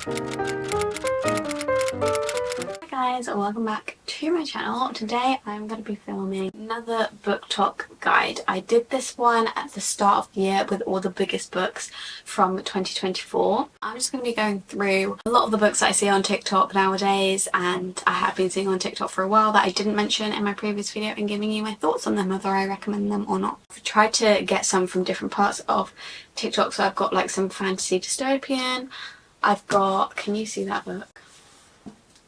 Hi guys, and welcome back to my channel. Today I'm going to be filming another BookTok guide. I did this one at the start of the year with all the biggest books from 2024. I'm just going to be going through a lot of the books that I see on TikTok nowadays, and I have been seeing on TikTok for a while that I didn't mention in my previous video, and giving you my thoughts on them, whether I recommend them or not. I've tried to get some from different parts of TikTok, so I've got like some fantasy dystopian, I've got, can you see that book?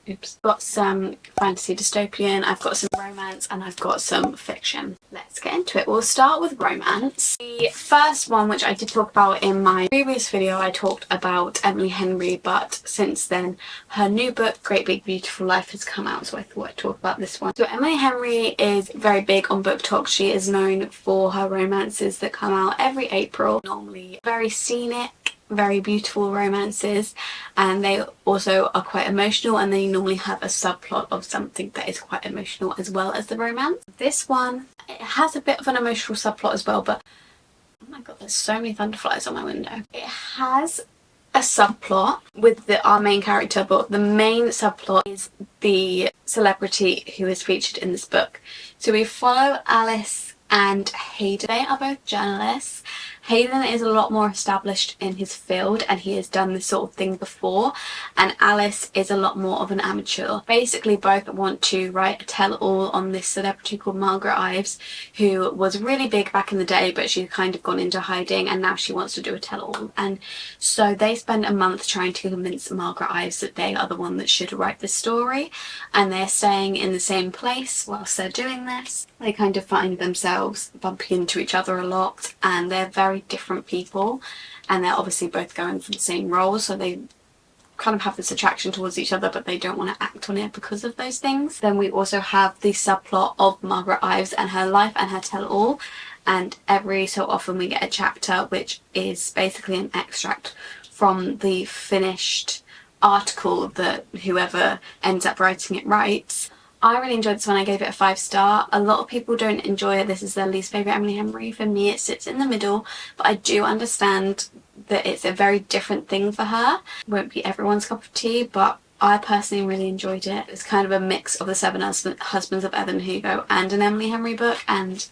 Oops. Got some fantasy dystopian, I've got some romance, and I've got some fiction. Let's get into it. We'll start with romance. The first one, which I did talk about in my previous video, I talked about Emily Henry, but since then her new book, Great Big Beautiful Life, has come out, so I thought I'd talk about this one. So Emily Henry is very big on BookTok. She is known for her romances that come out every April, normally very scenic, very beautiful romances, and they also are quite emotional, and they normally have a subplot of something that is quite emotional as well as the romance. This one, it has a bit of an emotional subplot as well, but oh my god, there's so many thunderflies on my window. It has a subplot with our main character, but the main subplot is the celebrity who is featured in this book. So we follow Alice and Hayden. They are both journalists. Hayden is a lot more established in his field, and he has done this sort of thing before, and Alice is a lot more of an amateur. Basically both want to write a tell-all on this celebrity called Margaret Ives, who was really big back in the day, but she's kind of gone into hiding, and now she wants to do a tell-all. And so they spend a month trying to convince Margaret Ives that they are the one that should write the story, and they're staying in the same place whilst they're doing this. They kind of find themselves bumping into each other a lot, and they're very different people, and they're obviously both going for the same roles, so they kind of have this attraction towards each other, but they don't want to act on it because of those things. Then we also have the subplot of Margaret Ives and her life and her tell-all, and every so often we get a chapter which is basically an extract from the finished article that whoever ends up writing it writes. I really enjoyed this one. I gave it a 5-star. A lot of people don't enjoy it. This is their least favourite Emily Henry. For me, it sits in the middle, but I do understand that it's a very different thing for her. It won't be everyone's cup of tea, but I personally really enjoyed it. It's kind of a mix of the Seven Husbands of Evelyn Hugo and an Emily Henry book, and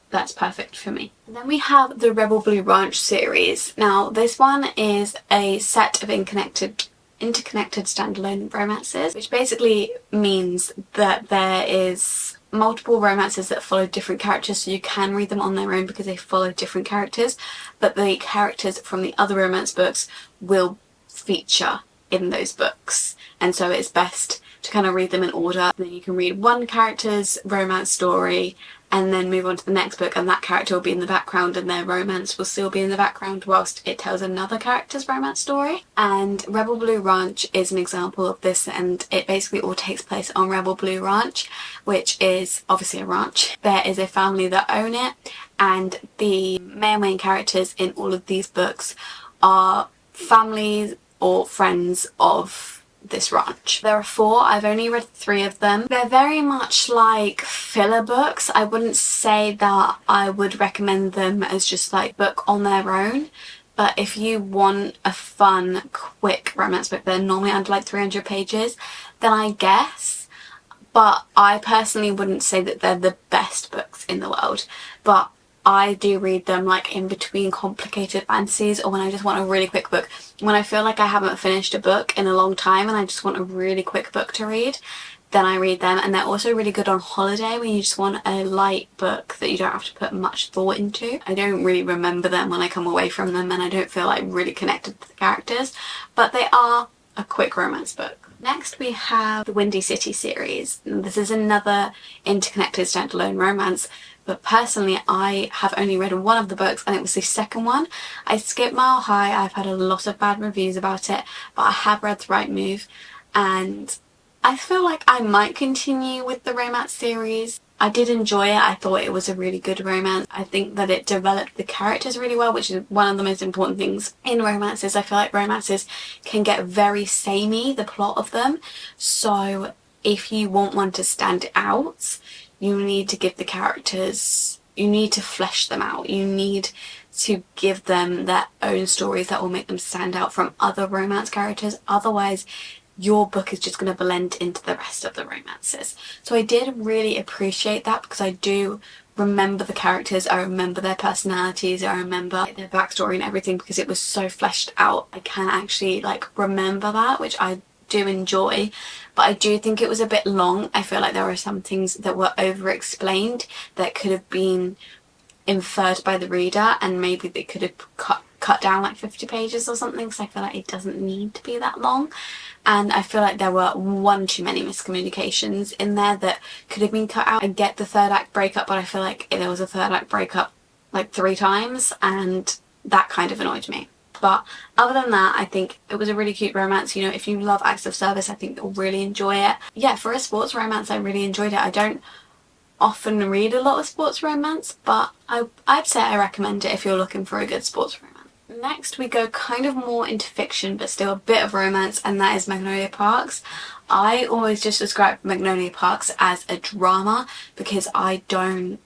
that's perfect for me. And then we have the Rebel Blue Ranch series. Now, this one is a set of interconnected standalone romances, which basically means that there is multiple romances that follow different characters, so you can read them on their own because they follow different characters, but the characters from the other romance books will feature in those books, and so it's best to kind of read them in order. Then you can read one character's romance story and then move on to the next book, and that character will be in the background and their romance will still be in the background whilst it tells another character's romance story. And Rebel Blue Ranch is an example of this, and it basically all takes place on Rebel Blue Ranch, which is obviously a ranch. There is a family that own it, and the main characters in all of these books are families or friends of this ranch. There are 4. I've only read 3 of them. They're very much like filler books. I wouldn't say that I would recommend them as just like book on their own, but if you want a fun, quick romance book, they're normally under like 300 pages, then I guess. But I personally wouldn't say that they're the best books in the world, but I do read them like in between complicated fantasies, or when I just want a really quick book. When I feel like I haven't finished a book in a long time and I just want a really quick book to read, then I read them. And they're also really good on holiday when you just want a light book that you don't have to put much thought into. I don't really remember them when I come away from them, and I don't feel like really connected to the characters, but they are a quick romance book. Next we have the Windy City series. This is another interconnected standalone romance, but personally I have only read one of the books, and it was the second one. I skipped Mile High. I've had a lot of bad reviews about it, but I have read The Right Move, and I feel like I might continue with the romance series. I did enjoy it. I thought it was a really good romance. I think that it developed the characters really well, which is one of the most important things in romances. I feel like romances can get very samey, the plot of them. So if you want one to stand out, you need to give the characters you need to flesh them out. You need to give them their own stories that will make them stand out from other romance characters. Otherwise, your book is just going to blend into the rest of the romances. So I did really appreciate that, because I do remember the characters, I remember their personalities, I remember their backstory and everything, because it was so fleshed out. I can actually like remember that, which I do enjoy. But I do think it was a bit long. I feel like there were some things that were over explained that could have been inferred by the reader, and maybe they could have cut down like 50 pages or something, because I feel like it doesn't need to be that long. And I feel like there were one too many miscommunications in there that could have been cut out. I get the third act breakup, but I feel like there was a third act breakup like 3 times, and that kind of annoyed me. But other than that, I think it was a really cute romance. You know, if you love acts of service, I think you'll really enjoy it. Yeah, for a sports romance, I really enjoyed it. I don't often read a lot of sports romance, but I'd say I recommend it if you're looking for a good sports romance. Next we go kind of more into fiction, but still a bit of romance, and that is Magnolia Parks. I always just describe Magnolia Parks as a drama, because I don't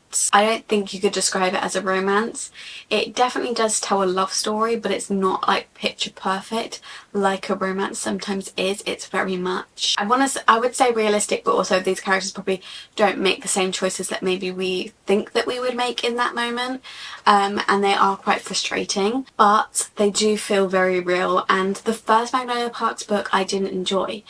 think you could describe it as a romance. It definitely does tell a love story, but it's not like picture perfect like a romance sometimes is. It's very much, I would say realistic, but also these characters probably don't make the same choices that maybe we think that we would make in that moment, and they are quite frustrating, but they do feel very real. And the first Magnolia Parks book I didn't enjoy.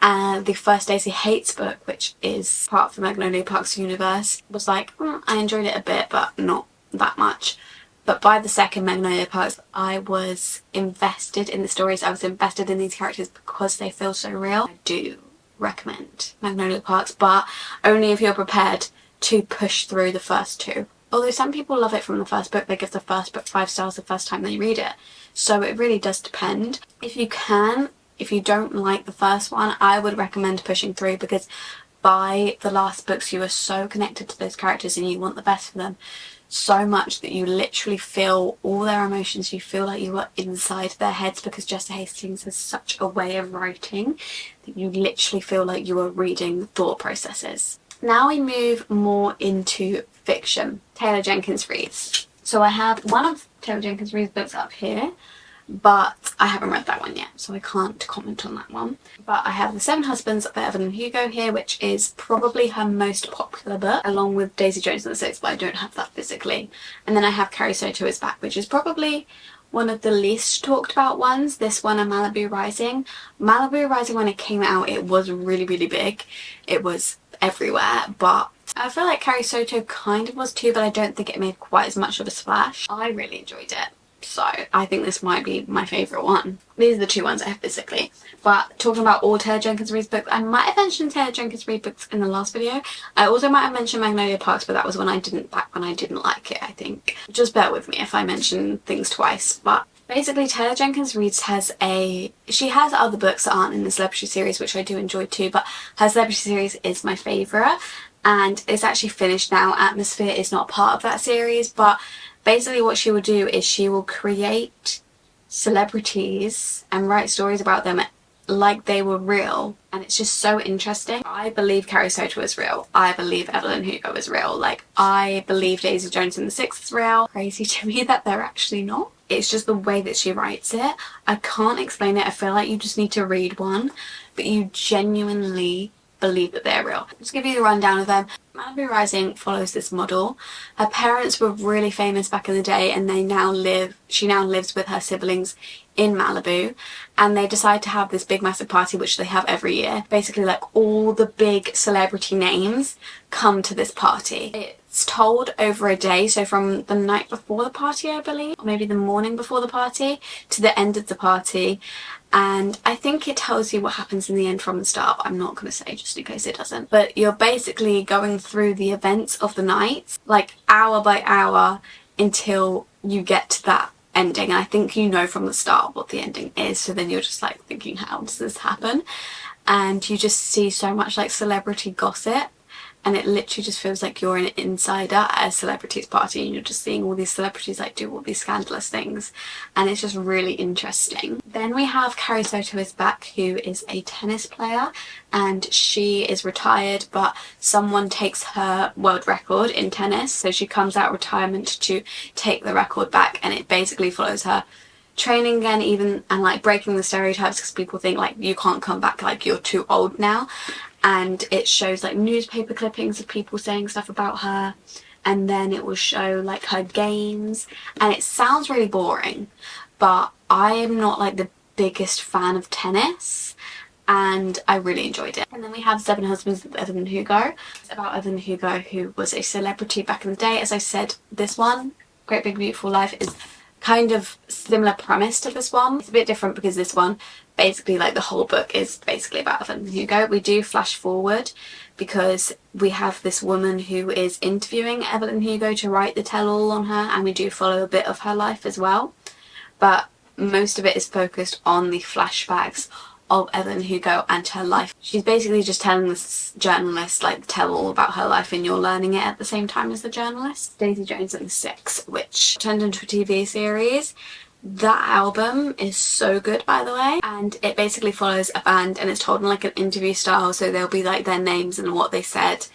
And the first Daisy Hates book, which is part of the Magnolia Parks universe, was like, I enjoyed it a bit, but not that much. But by the second Magnolia Parks, I was invested in the stories. I was invested in these characters because they feel so real. I do recommend Magnolia Parks, but only if you're prepared to push through the first 2. Although some people love it from the first book, they give the first book 5 stars the first time they read it. So it really does depend. If you can, if you don't like the first one, I would recommend pushing through, because by the last books you are so connected to those characters and you want the best for them so much that you literally feel all their emotions. You feel like you are inside their heads, because Jessica Hastings has such a way of writing that you literally feel like you are reading thought processes. Now we move more into fiction. Taylor Jenkins Reid's. So I have one of Taylor Jenkins Reid's books up here, but I haven't read that one yet, so I can't comment on that one. But I have The Seven Husbands of Evelyn Hugo here, which is probably her most popular book, along with Daisy Jones and the Six, but I don't have that physically. And then I have Carrie Soto is Back, which is probably one of the least talked about ones. This one and Malibu Rising. Malibu Rising, when it came out, it was really, really big. It was everywhere, but I feel like Carrie Soto kind of was too, but I don't think it made quite as much of a splash. I really enjoyed it. So I think this might be my favourite one. These are the 2 ones I have physically. But talking about all Taylor Jenkins Reid's books, I might have mentioned Taylor Jenkins Reid books in the last video. I also might have mentioned Magnolia Parks, but that was when I didn't like it, I think. Just bear with me if I mention things twice. But basically Taylor Jenkins Reid she has other books that aren't in the Celebrity series, which I do enjoy too, but her Celebrity series is my favourite, and it's actually finished now. Atmosphere is not part of that series, but basically what she will do is she will create celebrities and write stories about them like they were real, and it's just so interesting. I believe Carrie Soto is real. I believe Evelyn Hugo is real. Like, I believe Daisy Jones and the Six is real. Crazy to me that they're actually not. It's just the way that she writes it. I can't explain it. I feel like you just need to read one, but you genuinely believe that they're real. I'll just give you the rundown of them. Malibu Rising follows this model. Her parents were really famous back in the day, and she now lives with her siblings in Malibu, and they decide to have this big massive party, which they have every year. Basically, like, all the big celebrity names come to this party. It's told over a day, so from the night before the party, I believe, or maybe the morning before the party, to the end of the party. And I think it tells you what happens in the end from the start, but I'm not going to say just in case it doesn't. But you're basically going through the events of the night, like hour by hour, until you get to that ending. And I think you know from the start what the ending is, so then you're just like thinking, how does this happen? And you just see so much like celebrity gossip, and it literally just feels like you're an insider at a celebrity's party and you're just seeing all these celebrities like do all these scandalous things, and it's just really interesting. Then we have Carrie Soto is back, who is a tennis player, and she is retired, but someone takes her world record in tennis, so she comes out of retirement to take the record back, and it basically follows her training again, even, and like breaking the stereotypes, because people think like you can't come back, like you're too old now. And it shows like newspaper clippings of people saying stuff about her, and then it will show like her games, and it sounds really boring, but I am not like the biggest fan of tennis, and I really enjoyed it. And then we have Seven Husbands of Evelyn Hugo. It's about Evelyn Hugo, who was a celebrity back in the day. As I said, this one, Great Big Beautiful Life, is kind of similar premise to this one. It's a bit different because this one, basically like the whole book is basically about Evelyn Hugo. We do flash forward because we have this woman who is interviewing Evelyn Hugo to write the tell-all on her, and we do follow a bit of her life as well, but most of it is focused on the flashbacks of Evelyn Hugo and her life. She's basically just telling this journalist like tell all about her life, and you're learning it at the same time as the journalist. Daisy Jones and the Six, which turned into a TV series. That album is so good, by the way, and it basically follows a band, and it's told in like an interview style, so there'll be like their names and what they said,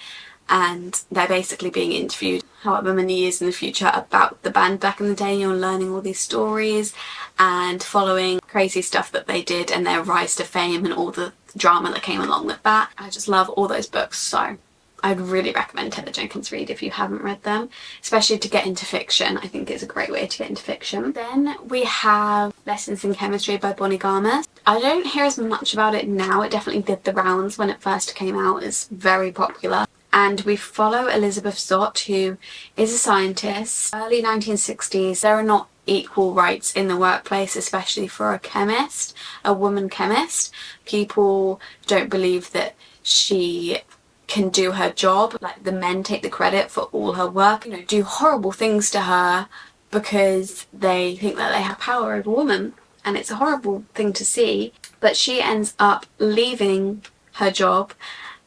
and they're basically being interviewed however many years in the future about the band back in the day, and you're learning all these stories and following crazy stuff that they did and their rise to fame and all the drama that came along with that. I just love all those books, so I'd really recommend Taylor Jenkins Reid if you haven't read them, especially to get into fiction. I think it's a great way to get into fiction. Then we have Lessons in Chemistry by Bonnie Garmus. I don't hear as much about it now. It definitely did the rounds when it first came out. It's very popular. And we follow Elizabeth Zott, who is a scientist. Early 1960s, there are not equal rights in the workplace, especially for a chemist, a woman chemist. People don't believe that she can do her job. Like, the men take the credit for all her work, you know, do horrible things to her because they think that they have power over women, and it's a horrible thing to see. But she ends up leaving her job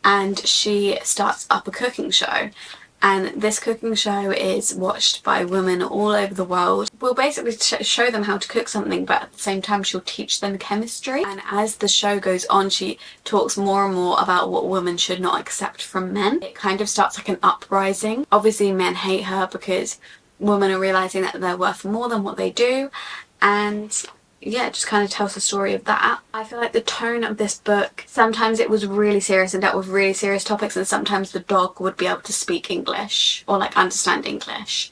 and she starts up a cooking show, and this cooking show is watched by women all over the world. We'll basically show them how to cook something, but at the same time she'll teach them chemistry, and as the show goes on she talks more and more about what women should not accept from men. It kind of starts like an uprising. Obviously men hate her because women are realising that they're worth more than what they do, and yeah, it just kind of tells the story of that. I feel like the tone of this book, sometimes it was really serious and dealt with really serious topics, and sometimes the dog would be able to speak English or like understand English,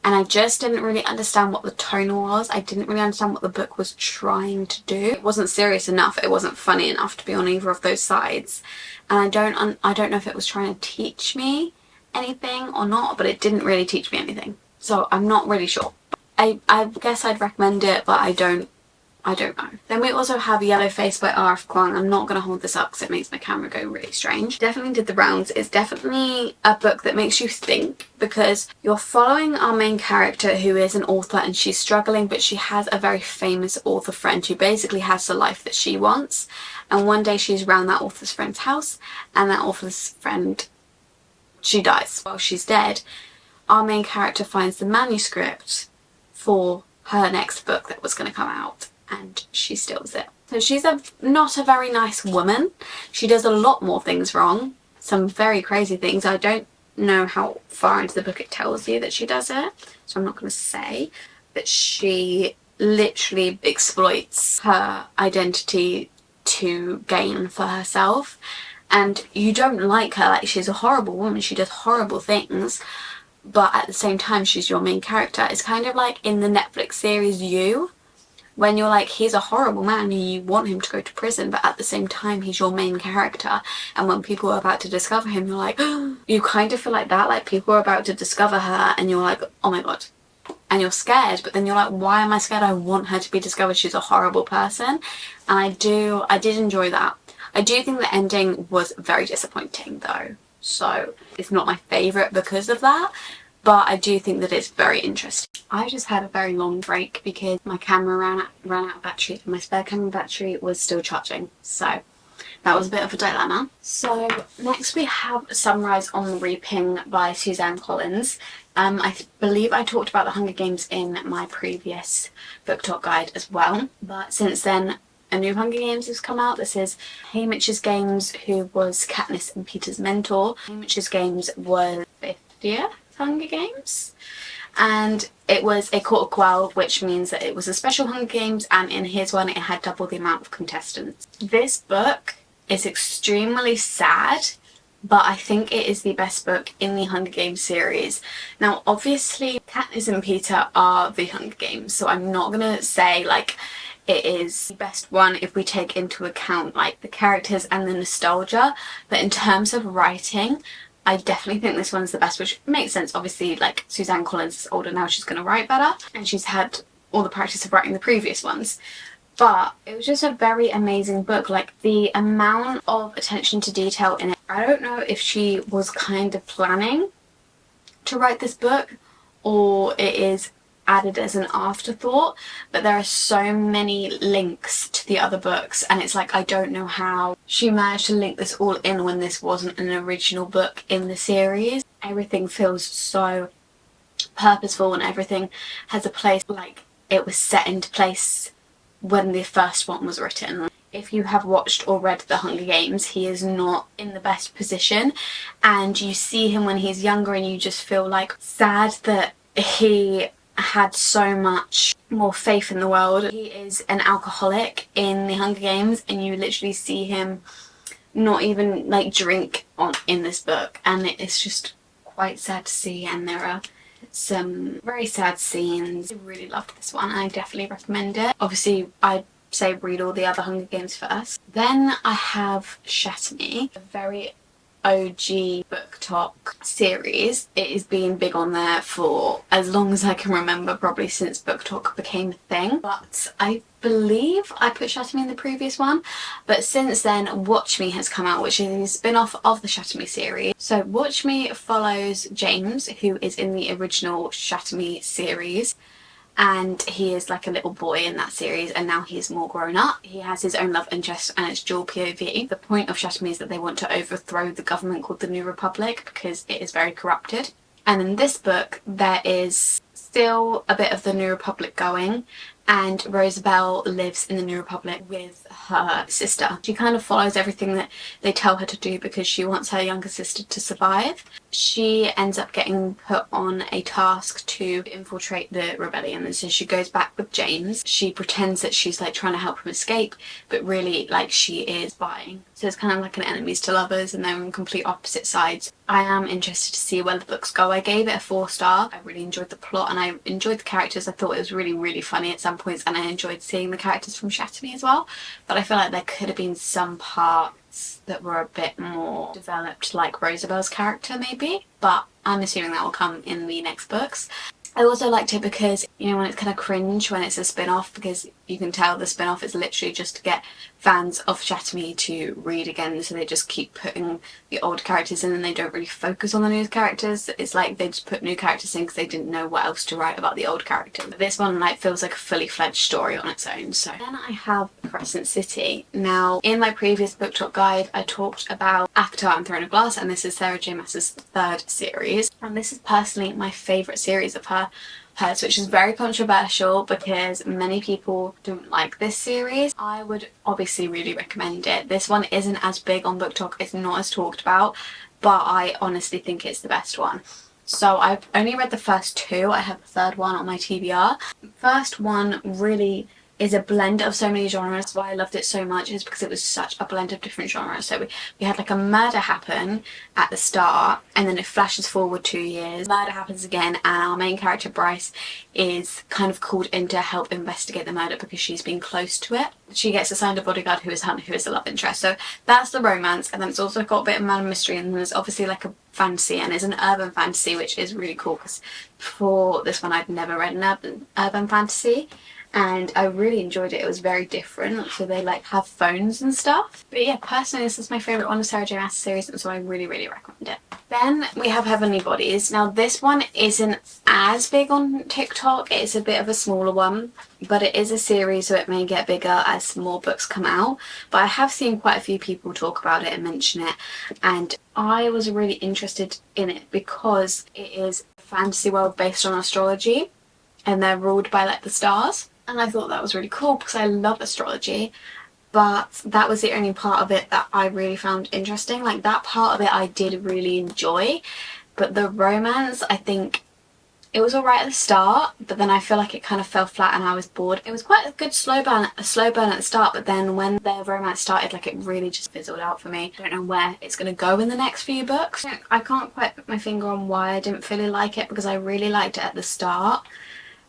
and I just didn't really understand what the tone was. I didn't really understand what the book was trying to do. It wasn't serious enough, it wasn't funny enough to be on either of those sides, and I don't know if it was trying to teach me anything or not, but it didn't really teach me anything, so I'm not really sure. I guess I'd recommend it, but I don't know. Then we also have Yellow Face by R.F. Kuang. I'm not going to hold this up because it makes my camera go really strange. Definitely did the rounds. It's definitely a book that makes you think, because you're following our main character who is an author and she's struggling, but she has a very famous author friend who basically has the life that she wants. And one day she's around that author's friend's house, and that author's friend, she dies. While she's dead, our main character finds the manuscript for her next book that was going to come out, and she steals it. So she's not a very nice woman. She does a lot more things wrong, some very crazy things. I don't know how far into the book it tells you that she does it, so I'm not going to say, but she literally exploits her identity to gain for herself, and you don't like her. Like, she's a horrible woman, she does horrible things, but at the same time she's your main character. It's kind of like in the Netflix series You, when you're like, he's a horrible man and you want him to go to prison, but at the same time he's your main character, and when people are about to discover him, you're like, oh, you kind of feel like that, like people are about to discover her and you're like, oh my god, and you're scared, but then you're like, why am I scared? I want her to be discovered, she's a horrible person. And I did enjoy that. I do think the ending was very disappointing though, so it's not my favourite because of that, but I do think that it's very interesting. I just had a very long break because my camera ran out of battery and my spare camera battery was still charging, so that was a bit of a dilemma. So next we have Sunrise on the Reaping by Suzanne Collins. I believe I talked about the Hunger Games in my previous BookTok guide as well, but since then a new Hunger Games has come out. This is Haymitch's Games, who was Katniss and Peter's mentor. Haymitch's Games was 50th Hunger Games, and it was a Court of Quell, which means that it was a special Hunger Games, and in his one it had double the amount of contestants. This book is extremely sad, but I think it is the best book in the Hunger Games series. Now obviously Katniss and Peter are the Hunger Games, so I'm not gonna say like it is the best one if we take into account like the characters and the nostalgia, but in terms of writing I definitely think this one's the best, which makes sense. Obviously, like, Suzanne Collins is older now, she's going to write better, and she's had all the practice of writing the previous ones. But it was just a very amazing book. Like, the amount of attention to detail in it. I don't know if she was kind of planning to write this book, or it is added as an afterthought, but there are so many links to the other books, and it's like I don't know how she managed to link this all in when this wasn't an original book in the series. Everything feels so purposeful and everything has a place, like it was set into place when the first one was written. If you have watched or read The Hunger Games, he is not in the best position, and you see him when he's younger and you just feel like sad that he had so much more faith in the world. He is an alcoholic in The Hunger Games, and you literally see him not even like drink in this book, and it's just quite sad to see, and there are some very sad scenes. I really loved this one. I definitely recommend it. Obviously I'd say read all the other Hunger Games first. Then I have Shatter Me, a very OG BookTok series. It has been big on there for as long as I can remember, probably since BookTok became a thing. But I believe I put Shatter Me in the previous one. But since then, Watch Me has come out, which is a spin-off of the Shatter Me series. So Watch Me follows James, who is in the original Shatter Me series, and he is like a little boy in that series, and now he's more grown up. He has his own love interest, and it's dual POV. The point of Shatter Me is that they want to overthrow the government called the New Republic because it is very corrupted. And in this book there is still a bit of the New Republic going, and Rosabelle lives in the New Republic with her sister. She kind of follows everything that they tell her to do because she wants her younger sister to survive. She ends up getting put on a task to infiltrate the rebellion, and so she goes back with James. She pretends that she's like trying to help him escape, but really like she is spying. So it's kind of like an enemies to lovers, and they're on complete opposite sides. I am interested to see where the books go. I gave it a 4-star. I really enjoyed the plot and I enjoyed the characters. I thought it was really funny at some points, and I enjoyed seeing the characters from Shatter Me as well. But I feel like there could have been some parts that were a bit more developed, like Rosabelle's character maybe, but I'm assuming that will come in the next books. I also liked it because, you know, when it's kind of cringe when it's a spin-off, because you can tell the spin-off is literally just to get fans of Shatter Me to read again, so they just keep putting the old characters in and they don't really focus on the new characters. It's like they just put new characters in because they didn't know what else to write about the old character. But this one like feels like a fully fledged story on its own. So then I have Crescent City. Now in my previous BookTok guide I talked about Avatar and Throne of Glass, and this is Sarah J Maas's third series, and this is personally my favourite series of hers, which is very controversial because many people don't like this series. I would obviously really recommend it. This one isn't as big on BookTok, it's not as talked about, but I honestly think it's the best one. So I've only read the first 2, I have the third one on my TBR. The first one really is a blend of so many genres. Why I loved it so much is because it was such a blend of different genres. So we had like a murder happen at the start, and then it flashes forward 2 years. Murder happens again, and our main character Bryce is kind of called in to help investigate the murder because she's been close to it. She gets assigned a bodyguard who is Hunt, who is the love interest. So that's the romance, and then it's also got a bit of murder mystery, and there's obviously like a fantasy, and it's an urban fantasy, which is really cool because before this one I'd never read an urban fantasy. and I really enjoyed it. It was very different, so they like have phones and stuff. But yeah, personally this is my favourite one of Sarah J Maas' series, and so I really recommend it. Then we have Heavenly Bodies. Now this one isn't as big on TikTok, it's a bit of a smaller one, but it is a series so it may get bigger as more books come out. But I have seen quite a few people talk about it and mention it, and I was really interested in it because it is a fantasy world based on astrology and they're ruled by like the stars, and I thought that was really cool because I love astrology. But that was the only part of it that I really found interesting. Like that part of it I did really enjoy, but the romance, I think it was alright at the start, but then I feel like it kind of fell flat and I was bored. It was quite a good slow burn at the start, but then when their romance started, like it really just fizzled out for me. I don't know where it's going to go in the next few books. I can't quite put my finger on why I didn't really like it, because I really liked it at the start,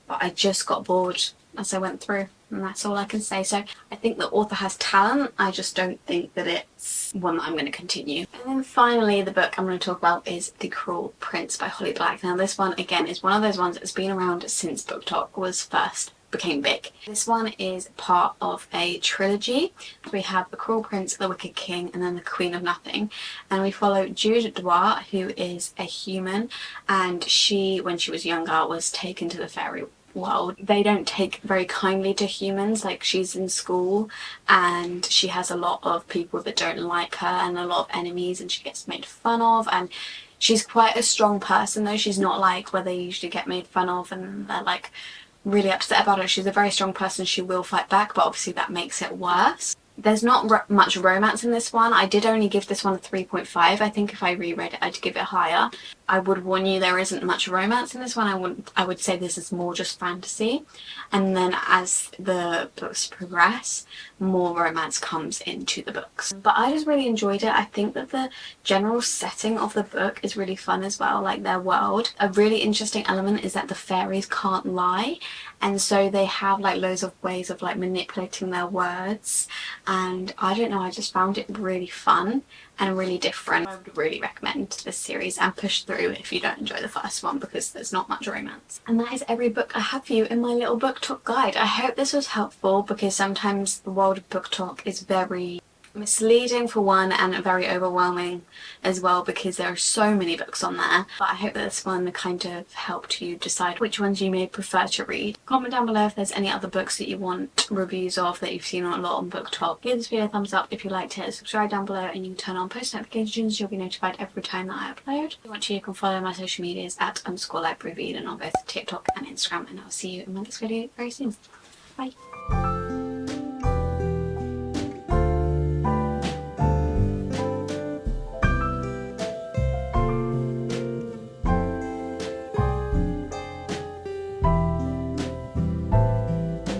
but I just got bored as I went through, and that's all I can say. So I think the author has talent, I just don't think that it's one that I'm going to continue. And then finally the book I'm going to talk about is The Cruel Prince by Holly Black. Now this one again is one of those ones that's been around since BookTok became big. This one is part of a trilogy. We have The Cruel Prince, The Wicked King, and then The Queen of Nothing, and we follow Jude Dwar, who is a human, and she, when she was younger, was taken to the fairy world. They don't take very kindly to humans. Like she's in school and she has a lot of people that don't like her and a lot of enemies, and she gets made fun of, and she's quite a strong person though. She's not like where they usually get made fun of and they're like really upset about it. She's a very strong person. She will fight back, but obviously that makes it worse. There's not much romance in this one. I did only give this one a 3.5. I think if I reread it I'd give it higher. I would warn you, there isn't much romance in this one. I would say this is more just fantasy, and then as the books progress more romance comes into the books. But I just really enjoyed it. I think that the general setting of the book is really fun as well, like their world. A really interesting element is that the fairies can't lie, and so they have like loads of ways of like manipulating their words, and I don't know, I just found it really fun and really different. I would really recommend this series, and push through if you don't enjoy the first one because there's not much romance. And that is every book I have for you in my little BookTok guide. I hope this was helpful because sometimes the world of BookTok is very misleading for one and very overwhelming as well because there are so many books on there. But I hope that this one kind of helped you decide which ones you may prefer to read. Comment down below if there's any other books that you want reviews of that you've seen a lot on BookTok. Give this video a thumbs up if you liked it, subscribe down below, and you can turn on post notifications. You'll be notified every time that I upload. If you want to, you can follow my social medias at _libraryofeden on both TikTok and Instagram, and I'll see you in my next video very soon. Bye.